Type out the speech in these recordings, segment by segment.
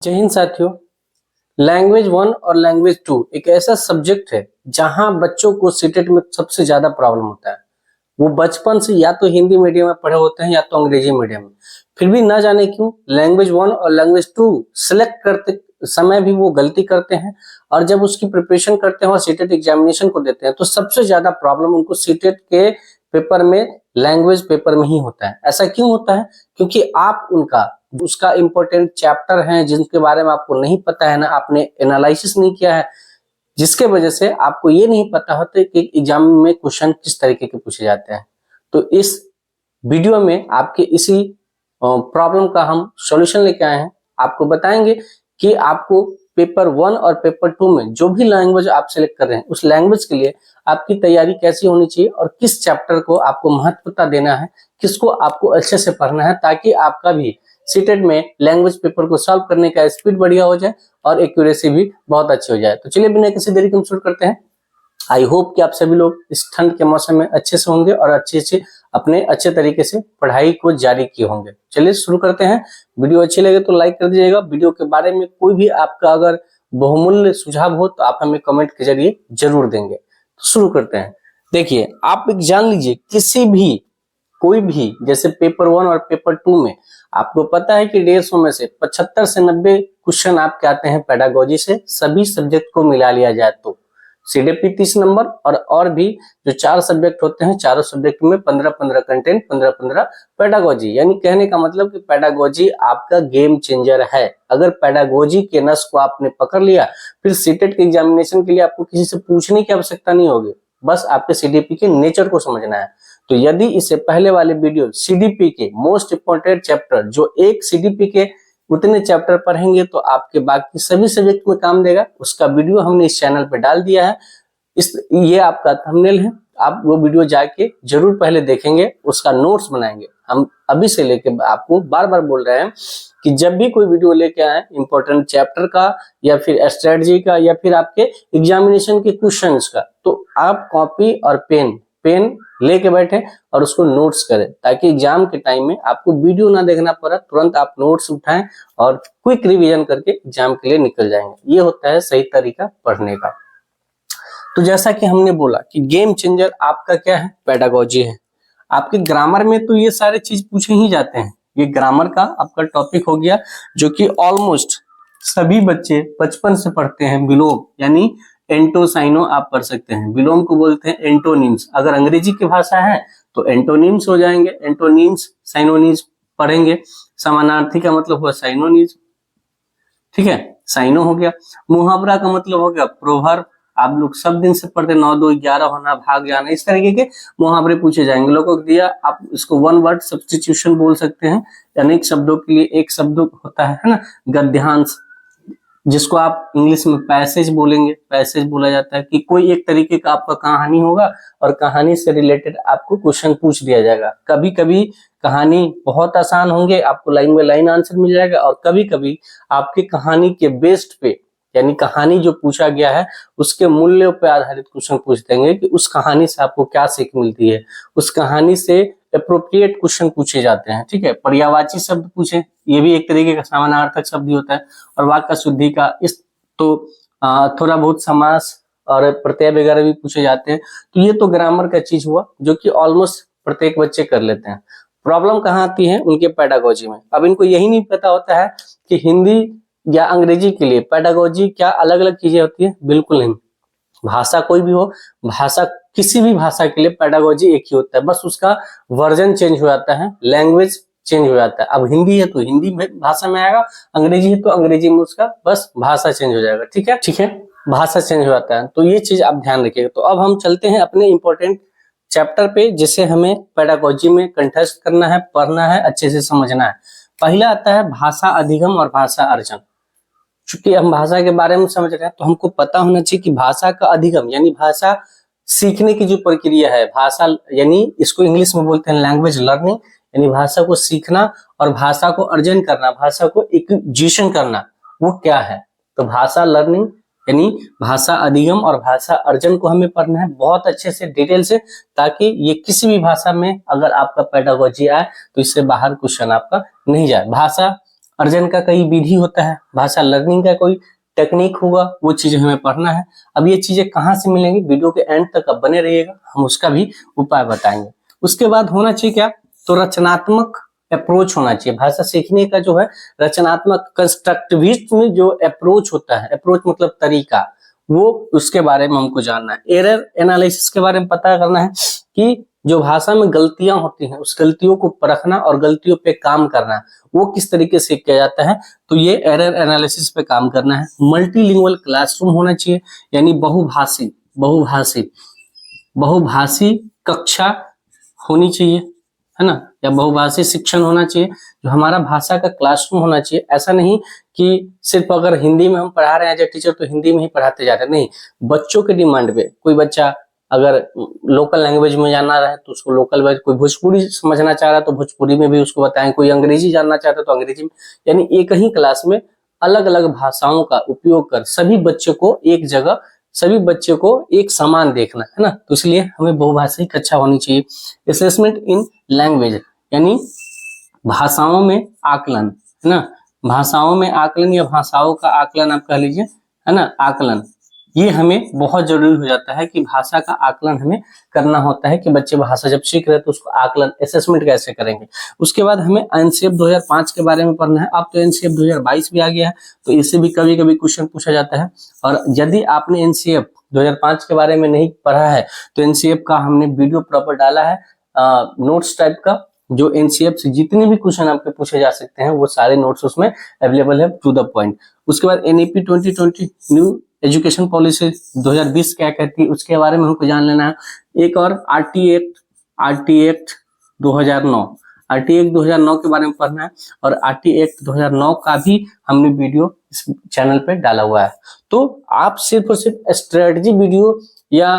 जय हिंद साथियों। लैंग्वेज 1 और लैंग्वेज 2 एक ऐसा सब्जेक्ट है जहां बच्चों को सीटेट में सबसे ज्यादा प्रॉब्लम होता है। वो बचपन से या तो हिंदी मीडियम में पढ़े होते हैं या तो अंग्रेजी मीडियम में, फिर भी ना जाने क्यों लैंग्वेज 1 और लैंग्वेज 2 सिलेक्ट करते समय भी वो गलती करते हैं, और जब उसकी प्रिपरेशन करते हैं और सीटेट एग्जामिनेशन को देते हैं तो सबसे ज्यादा प्रॉब्लम उनको सीटेट के पेपर में, लैंग्वेज पेपर में ही होता है। ऐसा क्यों होता है? क्योंकि आप उसका इंपॉर्टेंट चैप्टर है जिनके बारे में आपको नहीं पता है ना, आपने एनालिसिस नहीं किया है, जिसके वजह से आपको ये नहीं पता होता कि एग्जाम में क्वेश्चन किस तरीके के पूछे जाते हैं। तो इस वीडियो में आपके इसी प्रॉब्लम का हम सॉल्यूशन लेके आए हैं। आपको बताएंगे कि आपको पेपर 1 और पेपर 2 में जो भी लैंग्वेज आप सिलेक्ट कर रहे हैं उस लैंग्वेज के लिए आपकी तैयारी कैसी होनी चाहिए और किस चैप्टर को आपको महत्वता देना है, किसको आपको अच्छे से पढ़ना है, ताकि आपका भी सीटेट में लैंग्वेज पेपर को सॉल्व करने का स्पीड बढ़िया हो जाए और एक्यूरेसी भी बहुत अच्छी हो जाए। तो चलिए बिना किसी देरी के हम शुरू करते हैं। आई होप कि आप सभी लोग इस ठंड के मौसम में अच्छे से होंगे और अच्छे तरीके से पढ़ाई को जारी किए होंगे। चलिए शुरू करते हैं। वीडियो अच्छी लगे तो लाइक कर दीजिएगा। वीडियो के बारे में कोई भी आपका अगर बहुमूल्य सुझाव हो तो आप हमें कमेंट के जरिए जरूर देंगे। तो शुरू करते हैं। देखिए, आप एक जान लीजिए कोई भी जैसे पेपर 1 और पेपर 2 में आपको पता है कि 150 में से 75 से 90 क्वेश्चन आपके आते हैं पेडागोजी से, सभी सब्जेक्ट को मिला लिया जाए तो सीडीपी 30 नंबर और भी जो 4 सब्जेक्ट होते हैं, चारों सब्जेक्ट में 15-15 कंटेंट, 15-15 पेडागोजी। यानी कहने का मतलब कि पेडागोजी आपका गेम चेंजर है। अगर पेडागोजी के नस को आपने पकड़ लिया, फिर सीटेट के एग्जामिनेशन के लिए आपको किसी से पूछने की आवश्यकता नहीं होगी, बस आपके सीडीपी के नेचर को समझना है। तो यदि इससे पहले वाले वीडियो सीडीपी के मोस्ट इंपोर्टेंट चैप्टर, जो एक सीडीपी के उतने चैप्टर पढ़ेंगे तो आपके बाकी सभी सब्जेक्ट में काम देगा, उसका वीडियो हमने इस चैनल पे डाल दिया है। ये आपका थंबनेल है, आप वो वीडियो जाके जरूर पहले देखेंगे, उसका नोट्स बनाएंगे। हम अभी से लेके आपको बार बार बोल रहे हैं कि जब भी कोई वीडियो लेके आए इंपॉर्टेंट चैप्टर का या फिर स्ट्रेटजी का या फिर आपके एग्जामिनेशन के क्वेश्चंस का, तो आप कॉपी और पेन लेके बैठे और उसको नोट्स करें, ताकि एग्जाम के टाइम में आपको वीडियो ना देखना पड़ा, तुरंत आप नोट्स उठाएं और क्विक रिवीजन करके एग्जाम के लिए निकल जाएंगे। ये होता है सही तरीका पढ़ने का। तो जैसा कि हमने बोला कि गेम चेंजर आपका क्या है, पेडागोजी है। आपके ग्रामर में तो ये सारे चीज पूछे ही जाते हैं। ये ग्रामर का आपका टॉपिक हो गया, जो कि ऑलमोस्ट सभी बच्चे बचपन से पढ़ते हैं। विलोम यानी एंटो साइनो आप पढ़ सकते हैं, विलोम को बोलते हैं एंटोनिम्स। अगर अंग्रेजी की भाषा है तो एंटोनिम्स हो जाएंगे, एंटोनिम्स साइनोनिम्स पढ़ेंगे। समानार्थी का मतलब हुआ साइनोनिम्स, ठीक है, साइनो हो गया। मुहावरा का मतलब हो गया प्रोवर्ब। आप लोग सब दिन से पढ़ते 9 2 11 होना, भाग जाना, इस तरीके के मुहावरे पूछे जाएंगे। लोगों को दिया, आप इसको 1 वर्ड सब्स्टिट्यूशन बोल सकते हैं, अनेक शब्दों के लिए एक शब्द होता है ना। गद्यांश, जिसको आप इंग्लिश में पैसेज बोलेंगे, पैसेज बोला जाता है कि कोई एक तरीके का आपका कहानी होगा और कहानी से रिलेटेड आपको क्वेश्चन पूछ दिया जाएगा। कभी कभी कहानी बहुत आसान होंगे, आपको लाइन बाय लाइन आंसर मिल जाएगा, और कभी कभी आपकी कहानी के बेस्ड पे, यानी कहानी जो पूछा गया है उसके मूल्यों पर आधारित क्वेश्चन पूछ देंगे कि उस कहानी से आपको क्या सीख मिलती है। उस कहानी से एप्रोप्रिएट क्वेश्चन पूछे जाते हैं, ठीक है। पर्यायवाची शब्द पूछे, ये भी एक तरीके का समानार्थक शब्द ही होता है। और वाक्य शुद्धि का इस तो थोड़ा बहुत समास और प्रत्यय वगैरह भी पूछे जाते हैं। तो ये तो ग्रामर का चीज हुआ, जो कि ऑलमोस्ट प्रत्येक बच्चे कर लेते हैं। प्रॉब्लम कहाँ आती है? उनके पेडागोजी में। अब इनको यही नहीं पता होता है कि हिंदी या अंग्रेजी के लिए पेडागोजी क्या अलग अलग चीजें होती है। बिल्कुल नहीं। भाषा कोई भी हो, भाषा किसी भी भाषा के लिए पेडागोजी एक ही होता है, बस उसका वर्जन चेंज हो जाता है, लैंग्वेज चेंज हो जाता है। अब हिंदी है तो हिंदी भाषा में आएगा, अंग्रेजी है तो अंग्रेजी में उसका बस भाषा चेंज हो जाएगा, ठीक है, भाषा चेंज हो जाता है। तो ये चीज आप ध्यान रखिएगा। तो अब हम चलते हैं अपने इंपॉर्टेंट चैप्टर पे, जिसे हमें पेडागोजी में कंटेस्ट करना है, पढ़ना है, अच्छे से समझना है। पहला आता है भाषा अधिगम और भाषा अर्जन। चूंकि हम भाषा के बारे में समझ रहे हैं तो हमको पता होना चाहिए कि भाषा का अधिगम यानी भाषा सीखने की जो प्रक्रिया है, भाषा यानी इसको इंग्लिश में बोलते हैं लैंग्वेज लर्निंग, यानी भाषा को सीखना, और भाषा को अर्जन करना, भाषा को एक्विजिशन करना, वो क्या है। तो भाषा लर्निंग यानी भाषा अधिगम और भाषा अर्जन को हमें पढ़ना है बहुत अच्छे से, डिटेल से, ताकि ये किसी भी भाषा में अगर आपका पेडागोजी आए तो इससे बाहर क्वेश्चन आपका नहीं जाए। भाषा अर्जन का कई विधि होता है, भाषा लर्निंग का कोई टेक्निक होगा, वो चीजें हमें पढ़ना है। अब ये चीजें कहाँ से मिलेंगी, वीडियो के एंड तक अब बने रहिएगा, हम उसका भी उपाय बताएंगे। उसके बाद होना चाहिए क्या, तो रचनात्मक अप्रोच होना चाहिए। भाषा सीखने का जो है रचनात्मक कंस्ट्रक्टिविज्म जो अप्रोच होता है, अप्रोच मतलब तरीका, वो उसके बारे में हमको जानना है। एरर एनालिसिस के बारे में पता करना है कि जो भाषा में गलतियां होती हैं उस गलतियों को परखना और गलतियों पे काम करना, वो किस तरीके से किया जाता है, तो ये एरर एनालिसिस पे काम करना है। मल्टीलिंगुअल क्लासरूम होना चाहिए, यानी बहुभाषी बहुभाषी बहुभाषी कक्षा होनी चाहिए, है ना, या बहुभाषी शिक्षण होना चाहिए, जो हमारा भाषा का क्लासरूम होना चाहिए। ऐसा नहीं कि सिर्फ अगर हिंदी में हम पढ़ा रहे हैं एज ए टीचर तो हिंदी में ही पढ़ाते जा रहे हैं, नहीं, बच्चों के डिमांड पे कोई बच्चा अगर लोकल लैंग्वेज में जानना रहे तो उसको लोकल लैंग्वेज, कोई भोजपुरी समझना चाह रहा है तो भोजपुरी में भी उसको बताएं, कोई अंग्रेजी जानना चाहता है तो अंग्रेजी में, यानी एक ही क्लास में अलग अलग भाषाओं का उपयोग कर सभी बच्चों को एक जगह, सभी बच्चों को एक समान देखना है ना, तो इसलिए हमें बहुभाषी कक्षा होनी चाहिए। असेसमेंट इन लैंग्वेज, यानी भाषाओं में आकलन, है ना, भाषाओं में आकलन या भाषाओं का आकलन आप कह लीजिए, है ना, आकलन, ये हमें बहुत जरूरी हो जाता है कि भाषा का आकलन हमें करना होता है कि बच्चे भाषा जब सीख रहे हैं तो उसको आकलन असेसमेंट कैसे करेंगे। उसके बाद हमें एनसीएफ 2005 के बारे में पढ़ना है। अब तो एनसीएफ 2022 भी आ गया है, तो इससे भी कभी कभी क्वेश्चन पूछा जाता है। और यदि आपने एनसीएफ 2005 के बारे में नहीं पढ़ा है तो एनसीएफ का हमने वीडियो प्रॉपर डाला है, नोट्स टाइप का, जो एनसीएफ से जितने भी क्वेश्चन आपके पूछे जा सकते हैं वो सारे नोट्स उसमें अवेलेबल है, टू द पॉइंट। उसके बाद एनईपी 2020 न्यू एजुकेशन पॉलिसी 2020 क्या कहती है उसके बारे में हमको जान लेना है। एक और आरटी एक्ट 2009 के बारे में पढ़ना है, और आरटी एक्ट 2009 का भी हमने वीडियो इस चैनल पे डाला हुआ है। तो आप सिर्फ और सिर्फ स्ट्रेटजी वीडियो या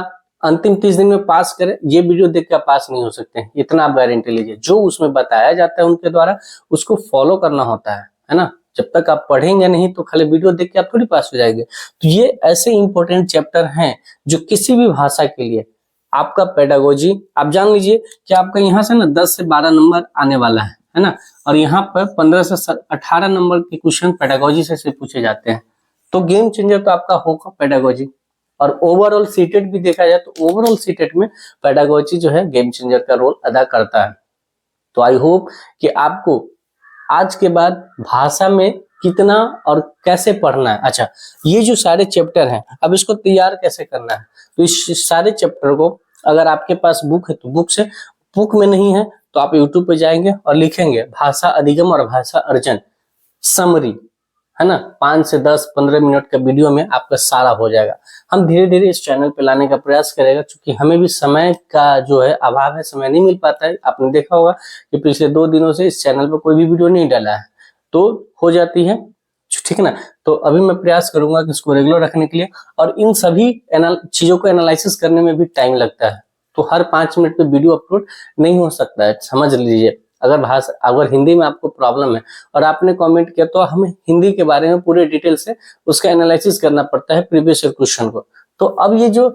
अंतिम 30 दिन में पास करें, ये वीडियो देख के आप पास नहीं हो सकते हैं, इतना आप गारंटी लीजिए। जो उसमें बताया जाता है उनके द्वारा उसको फॉलो करना होता है ना। जब तक आप पढ़ेंगे नहीं तो खाली वीडियो देख के आप थोड़ी पास हो जाएंगे। तो ये ऐसे इंपॉर्टेंट चैप्टर हैं जो किसी भी भाषा के लिए आपका पेडागोजी, आप जान लीजिए कि आपका यहाँ से ना 10 से 12 नंबर आने वाला है ना, और यहाँ पर 15 से 18 नंबर के क्वेश्चन पेडागोजी से पूछे जाते हैं। तो गेम चेंजर तो आपका होगा पेडागोजी। और ओवरऑल सीटेट भी देखा जाए तो ओवरऑल सीटेट में पेडागोजी जो है गेम चेंजर का रोल अदा करता है। तो आई होप कि आपको आज के बाद भाषा में कितना और कैसे पढ़ना है। अच्छा, ये जो सारे चैप्टर हैं अब इसको तैयार कैसे करना है, तो इस सारे चैप्टर को अगर आपके पास बुक है तो बुक से, बुक में नहीं है तो आप यूट्यूब पे जाएंगे और लिखेंगे भाषा अधिगम और भाषा अर्जन समरी, है ना, 5 से 10 15 मिनट का वीडियो में आपका सारा हो जाएगा। हम धीरे धीरे इस चैनल पे लाने का प्रयास करेगा, क्योंकि हमें भी समय का जो है अभाव है, समय नहीं मिल पाता है। आपने देखा होगा कि पिछले 2 दिनों से इस चैनल पर कोई भी वीडियो नहीं डाला है, तो हो जाती है, ठीक है ना। तो अभी मैं प्रयास करूंगा कि इसको रेगुलर रखने के लिए, और इन सभी चीजों को एनालिसिस करने में भी टाइम लगता है, तो हर 5 मिनट पे वीडियो अपलोड नहीं हो सकता है, समझ लीजिए। अगर हिंदी में आपको प्रॉब्लम है और आपने कमेंट किया तो हमें हिंदी के बारे में पूरे डिटेल से उसका एनालिसिस करना पड़ता है प्रीवियस ईयर क्वेश्चन को। तो अब ये जो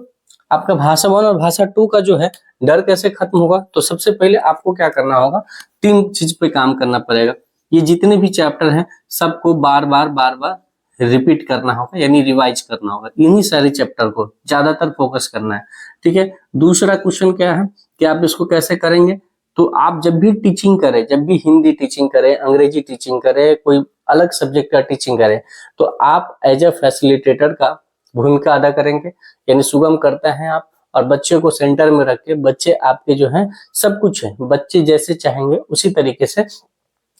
आपका भाषा 1 और भाषा 2 का जो है डर कैसे खत्म होगा, तो सबसे पहले आपको क्या करना होगा, 3 चीज पे काम करना पड़ेगा। ये जितने भी चैप्टर हैं सबको बार बार रिपीट करना होगा, यानी रिवाइज करना होगा। इन्हीं सारे चैप्टर को ज्यादातर फोकस करना है, ठीक है। दूसरा क्वेश्चन क्या है कि आप इसको कैसे करेंगे, तो आप जब भी टीचिंग करें, जब भी हिंदी टीचिंग करें, अंग्रेजी टीचिंग करें, कोई अलग सब्जेक्ट का टीचिंग करें, तो आप एज ए फैसिलिटेटर का भूमिका अदा करेंगे, यानी सुगम करते हैं आप, और बच्चे को सेंटर में रख के, बच्चे आपके जो हैं सब कुछ है, बच्चे जैसे चाहेंगे उसी तरीके से,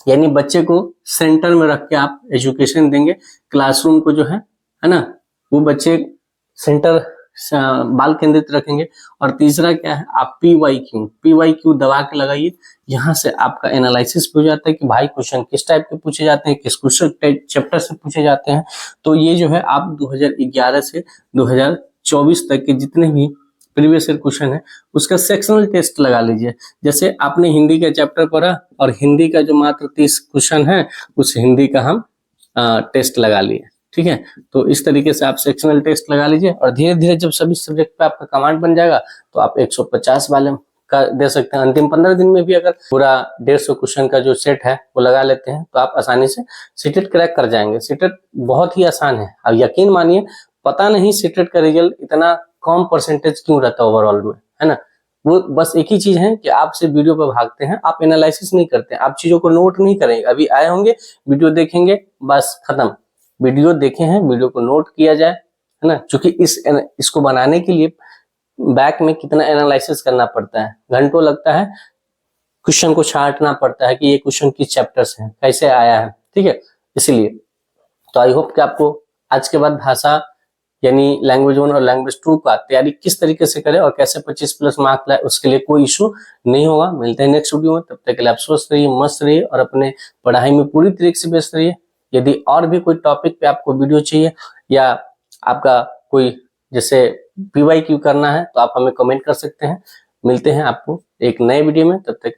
यानी बच्चे को सेंटर में रख के आप एजुकेशन देंगे। क्लासरूम को जो है ना, वो बच्चे सेंटर बाल केंद्रित रखेंगे। और तीसरा क्या है, आप पीवाईक्यू दबा के लगाइए, यहाँ से आपका एनालिसिस हो जाता है कि भाई क्वेश्चन किस टाइप के पूछे जाते हैं, किस क्वेश्चन चैप्टर से पूछे जाते हैं। तो ये जो है आप 2011 से 2024 तक के जितने भी प्रीवियस ईयर क्वेश्चन है उसका सेक्शनल टेस्ट लगा लीजिए। जैसे आपने हिंदी का चैप्टर पढ़ा और हिंदी का जो मात्र 30 क्वेश्चन है उस हिंदी का हम टेस्ट लगा लिए, ठीक है। तो इस तरीके से आप सेक्शनल टेस्ट लगा लीजिए, और धीरे धीरे जब सभी सब्जेक्ट पे आपका कमांड बन जाएगा तो आप 150 वाले का दे सकते हैं। अंतिम 15 दिन में भी अगर पूरा 150 क्वेश्चन का जो सेट है वो लगा लेते हैं तो आप आसानी से सीटेट क्रैक कर जाएंगे। सीटेट बहुत ही आसान है। अब यकीन मानिए, पता नहीं सीटेट का रिजल्ट इतना कम परसेंटेज क्यों रहता है ओवरऑल में, है ना। वो बस एक ही चीज है कि आप सिर्फ वीडियो पर भागते हैं, आप एनालिसिस नहीं करते, आप चीजों को नोट नहीं करेंगे। अभी आए होंगे, वीडियो देखेंगे, बस खत्म। वीडियो देखे हैं, वीडियो को नोट किया जाए, है ना। क्योंकि इसको बनाने के लिए बैक में कितना एनालिसिस करना पड़ता है, घंटों लगता है, क्वेश्चन को छांटना पड़ता है कि ये क्वेश्चन किस चैप्टर से है, कैसे आया है, ठीक है। इसीलिए तो आई होप कि आपको आज के बाद भाषा यानी लैंग्वेज 1 और लैंग्वेज 2 का तैयारी किस तरीके से करें और कैसे 25+ मार्क लाए, उसके लिए कोई इशू नहीं होगा। मिलते हैं नेक्स्ट वीडियो में, तब तक के लिए आप स्वस्थ रहिए, मस्त रहिए और अपने पढ़ाई में पूरी तरीके से व्यस्त रहिए। यदि और भी कोई टॉपिक पे आपको वीडियो चाहिए या आपका कोई जैसे PYQ करना है तो आप हमें कमेंट कर सकते हैं। मिलते हैं आपको एक नए वीडियो में, तब तक के लिए।